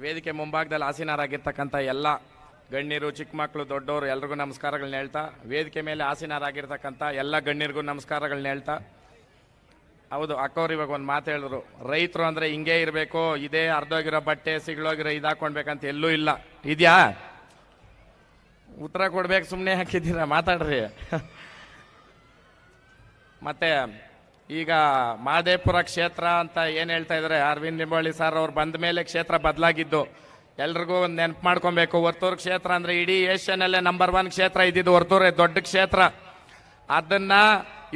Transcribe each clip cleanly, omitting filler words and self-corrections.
ವೇದಿಕೆ ಮುಂಭಾಗದಲ್ಲಿ ಆಸೀನರಾಗಿರ್ತಕ್ಕಂಥ ಎಲ್ಲ ಗಣ್ಯರು, ಚಿಕ್ಕ ಮಕ್ಕಳು, ದೊಡ್ಡವರು ಎಲ್ರಿಗೂ ನಮಸ್ಕಾರಗಳನ್ನ ಹೇಳ್ತಾ, ವೇದಿಕೆ ಮೇಲೆ ಆಸೀನರಾಗಿರ್ತಕ್ಕಂಥ ಎಲ್ಲ ಗಣ್ಯರಿಗೂ ನಮಸ್ಕಾರಗಳನ್ನ ಹೇಳ್ತಾ, ಹೌದು ಅಕ್ಕವ್ರು ಇವಾಗ ಒಂದು ಮಾತು ಹೇಳಿದ್ರು, ರೈತರು ಅಂದರೆ ಹಿಂಗೆ ಇರಬೇಕು, ಇದೇ ಅರ್ಧೋಗಿರೋ ಬಟ್ಟೆ ಸಿಗ್ಲೋಗಿರೋ ಇದಾಕೊಂಡ್ಬೇಕಂತ ಎಲ್ಲೂ ಇಲ್ಲ. ಇದೆಯಾ? ಉತ್ತರ ಕೊಡ್ಬೇಕು, ಸುಮ್ಮನೆ ಹಾಕಿದ್ದೀರಾ, ಮಾತಾಡ್ರಿ. ಮತ್ತೆ ಈಗ ಮಹದೇವಪುರ ಕ್ಷೇತ್ರ ಅಂತ ಏನು ಹೇಳ್ತಾ ಇದ್ದಾರೆ ಅರವಿಂದ್ ಲಿಂಬಾವಳಿ ಸರ್ ಅವ್ರು ಬಂದ ಮೇಲೆ ಕ್ಷೇತ್ರ ಬದಲಾಗಿದ್ದು ಎಲ್ರಿಗೂ ಒಂದು ನೆನಪು ಮಾಡ್ಕೊಬೇಕು. ವರ್ತೂರು ಕ್ಷೇತ್ರ ಅಂದರೆ ಇಡೀ ಏಷ್ಯನಲ್ಲೇ ನಂಬರ್ 1 ಕ್ಷೇತ್ರ ಇದ್ದಿದ್ದು ವರ್ತೂರೇ, ದೊಡ್ಡ ಕ್ಷೇತ್ರ. ಅದನ್ನ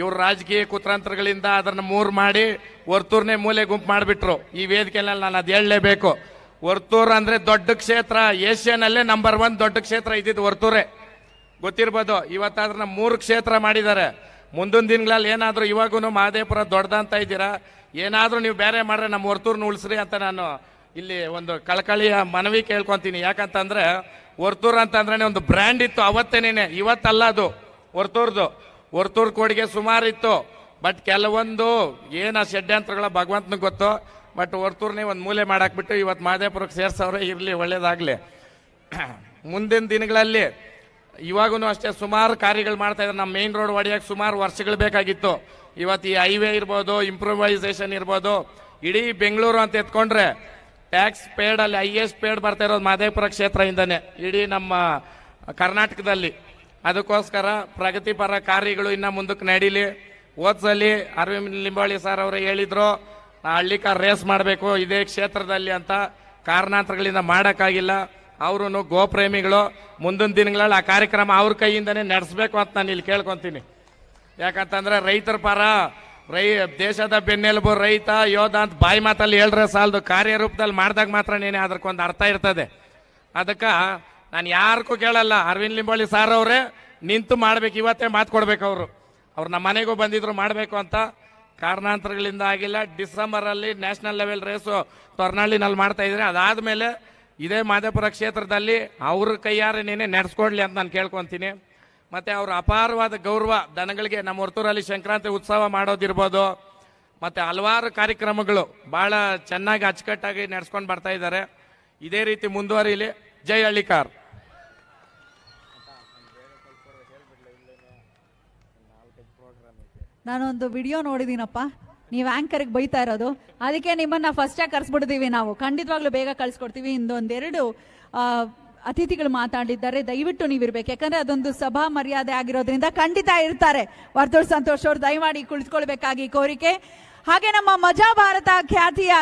ಇವ್ರ ರಾಜಕೀಯ ಕುತಂತ್ರಗಳಿಂದ ಅದನ್ನ ಮೂರು ಮಾಡಿ ವರ್ತೂರ್ನೇ ಮೂಲೆ ಗುಂಪು ಮಾಡಿಬಿಟ್ರು. ಈ ವೇದಿಕೆಯಲ್ಲಿ ನಾನು ಅದು ಹೇಳಲೇಬೇಕು. ವರ್ತೂರು ಅಂದರೆ ದೊಡ್ಡ ಕ್ಷೇತ್ರ, ಏಷ್ಯನಲ್ಲೇ ನಂಬರ್ 1 ದೊಡ್ಡ ಕ್ಷೇತ್ರ ಇದ್ದಿದ್ದು ವರ್ತೂರೇ, ಗೊತ್ತಿರ್ಬೋದು. ಇವತ್ತಾದ್ರೆ 3 ಕ್ಷೇತ್ರ ಮಾಡಿದ್ದಾರೆ. ಮುಂದಿನ ದಿನಗಳಲ್ಲಿ ಏನಾದರೂ ಇವಾಗೂ ಮಹದೇವಪುರ ದೊಡ್ಡದಂತ ಇದ್ದೀರಾ, ಏನಾದರೂ ನೀವು ಬೇರೆ ಮಾಡ್ರೆ ನಮ್ಮ ವರ್ತೂರ್ನ ಉಳಿಸ್ರಿ ಅಂತ ನಾನು ಇಲ್ಲಿ ಒಂದು ಕಳಕಳಿಯ ಮನವಿ ಕೇಳ್ಕೊತೀನಿ. ಯಾಕಂತಂದ್ರೆ ವರ್ತೂರು ಅಂತಂದ್ರೆ ಒಂದು ಬ್ರ್ಯಾಂಡ್ ಇತ್ತು ಅವತ್ತೇನೇನೆ, ಇವತ್ತಲ್ಲ ಅದು ವರ್ತೂರ್ದು. ವರ್ತೂರ್ ಕೋಡಿಗೆ ಸುಮಾರು ಇತ್ತು, ಬಟ್ ಕೆಲವೊಂದು ಏನ ಷಡ್ಯಂತ್ರಗಳ ಭಗವಂತನಿಗೆ ಗೊತ್ತು. ಬಟ್ ವರ್ತೂರ್ನೇ ಒಂದು ಮೂಲೆ ಮಾಡಾಕ್ಬಿಟ್ಟು ಇವತ್ತು ಮಹದೇವಪುರಕ್ಕೆ ಸೇರ್ಸವ್ರೆ, ಇರಲಿ, ಒಳ್ಳೇದಾಗಲಿ. ಮುಂದಿನ ದಿನಗಳಲ್ಲಿ ಇವಾಗೂ ಅಷ್ಟೇ ಸುಮಾರು ಕಾರ್ಯಗಳು ಮಾಡ್ತಾ ಇದ್ದಾರೆ. ನಮ್ಮ ಮೇನ್ ರೋಡ್ ಹೊಡೆಯಕ್ಕೆ ಸುಮಾರು ವರ್ಷಗಳು ಬೇಕಾಗಿತ್ತು. ಇವತ್ತು ಈ ಹೈವೇ ಇರ್ಬೋದು, ಇಂಪ್ರೂವೈಸೇಷನ್ ಇರ್ಬೋದು, ಇಡೀ ಬೆಂಗಳೂರು ಅಂತ ಎತ್ಕೊಂಡ್ರೆ ಟ್ಯಾಕ್ಸ್ ಪೇಡ್ ಅಲ್ಲಿ ಹೈಯೆಸ್ಟ್ ಪೇಡ್ ಬರ್ತಾ ಇರೋದು ಮಹದೇವಪುರ ಕ್ಷೇತ್ರದಿಂದನೇ ಇಡೀ ನಮ್ಮ ಕರ್ನಾಟಕದಲ್ಲಿ. ಅದಕ್ಕೋಸ್ಕರ ಪ್ರಗತಿಪರ ಕಾರ್ಯಗಳು ಇನ್ನು ಮುಂದಕ್ಕೆ ನಡೀಲಿ. ಓದ್ಸಲಿ ಅರವಿಂದ್ ಲಿಂಬಾವಳಿ ಸರ್ ಅವರು ಹೇಳಿದ್ರು ಹಳ್ಳಿ ಕಾರ್ ರೇಸ್ ಮಾಡಬೇಕು ಇದೇ ಕ್ಷೇತ್ರದಲ್ಲಿ ಅಂತ, ಕಾರಣಾಂತರಗಳಿಂದ ಮಾಡೋಕ್ಕಾಗಿಲ್ಲ. ಅವರು ಗೋಪ್ರೇಮಿಗಳು, ಮುಂದಿನ ದಿನಗಳಲ್ಲಿ ಆ ಕಾರ್ಯಕ್ರಮ ಅವ್ರ ಕೈಯಿಂದನೇ ನಡೆಸಬೇಕು ಅಂತ ನಾನು ಇಲ್ಲಿ ಕೇಳ್ಕೊತೀನಿ. ಯಾಕಂತಂದ್ರೆ ರೈತರ ಪರ, ದೇಶದ ಬೆನ್ನೆಲುಬು ರೈತ ಯೋಧ ಅಂತ ಬಾಯಿ ಮಾತಲ್ಲಿ ಹೇಳ್ರೆ ಸಾಲದು, ಕಾರ್ಯರೂಪದಲ್ಲಿ ಮಾಡಿದಾಗ ಮಾತ್ರ ನೇನೆ ಅದಕ್ಕೊಂದು ಅರ್ಥ ಇರ್ತದೆ. ಅದಕ್ಕೆ ನಾನು ಯಾರಿಗೂ ಕೇಳಲ್ಲ, ಅರವಿಂದ್ ಲಿಂಬಾವಳಿ ಸಾರ್ ಅವರೇ ನಿಂತು ಮಾಡ್ಬೇಕು, ಇವತ್ತೇ ಮಾತು ಕೊಡ್ಬೇಕು. ಅವ್ರು ನಮ್ಮ ಮನೆಗೂ ಬಂದಿದ್ರು ಮಾಡಬೇಕು ಅಂತ, ಕಾರಣಾಂತರಗಳಿಂದ ಆಗಿಲ್ಲ. ಡಿಸೆಂಬರಲ್ಲಿ ನ್ಯಾಷನಲ್ ಲೆವೆಲ್ ರೇಸು ತೊರ್ನಹಳ್ಳಿನಲ್ಲಿ ಮಾಡ್ತಾ ಇದ್ರೆ, ಅದಾದಮೇಲೆ ಇದೇ ಮಹದೇವಪುರ ಕ್ಷೇತ್ರದಲ್ಲಿ ಅವ್ರ ಕೈಯಾರೆ ನೇನೆ ನಡೆಸ್ಕೊಡ್ಲಿ ಅಂತ ನಾನು ಕೇಳ್ಕೊತೀನಿ. ಮತ್ತು ಅವ್ರ ಅಪಾರವಾದ ಗೌರವ ದನಗಳಿಗೆ ನಮ್ಮ ವರ್ತೂರಲ್ಲಿ ಸಂಕ್ರಾಂತಿ ಉತ್ಸವ ಮಾಡೋದಿರ್ಬೋದು, ಮತ್ತು ಹಲವಾರು ಕಾರ್ಯಕ್ರಮಗಳು ಭಾಳ ಚೆನ್ನಾಗಿ ಅಚ್ಚುಕಟ್ಟಾಗಿ ನಡೆಸ್ಕೊಂಡು ಬರ್ತಾ ಇದ್ದಾರೆ. ಇದೇ ರೀತಿ ಮುಂದುವರಿಲಿ. ಜೈ ಹಳ್ಳಿಕಾರ್. ನಾನೊಂದು ವಿಡಿಯೋ ನೋಡಿದೀನಪ್ಪ, ನೀವು ಆಂಕರ್ಗೆ ಬೈತಾ ಇರೋದು, ಅದಕ್ಕೆ ನಿಮ್ಮನ್ನ ಫಸ್ಟ್ ಆಗಿ ಕರ್ಸ್ಬಿಡ್ತೀವಿ. ನಾವು ಖಂಡಿತವಾಗ್ಲೂ ಬೇಗ ಕಳ್ಸಿಕೊಡ್ತೀವಿ. ಇನ್ನೊಂದೆರಡು ಅತಿಥಿಗಳು ಮಾತಾಡಿದ್ದಾರೆ, ದಯವಿಟ್ಟು ನೀವಿರ್ಬೇಕು. ಯಾಕಂದ್ರೆ ಅದೊಂದು ಸಭಾ ಮರ್ಯಾದೆ ಆಗಿರೋದ್ರಿಂದ ಖಂಡಿತ ಇರ್ತಾರೆ. ವರ್ತೂರ್ ಸಂತೋಷ್ ಅವರು ದಯಮಾಡಿ ಕುಳಿತುಕೊಳ್ಬೇಕಾಗಿ ಕೋರಿಕೆ. ಹಾಗೆ ನಮ್ಮ ಮಜಾ ಭಾರತ ಖ್ಯಾತಿಯ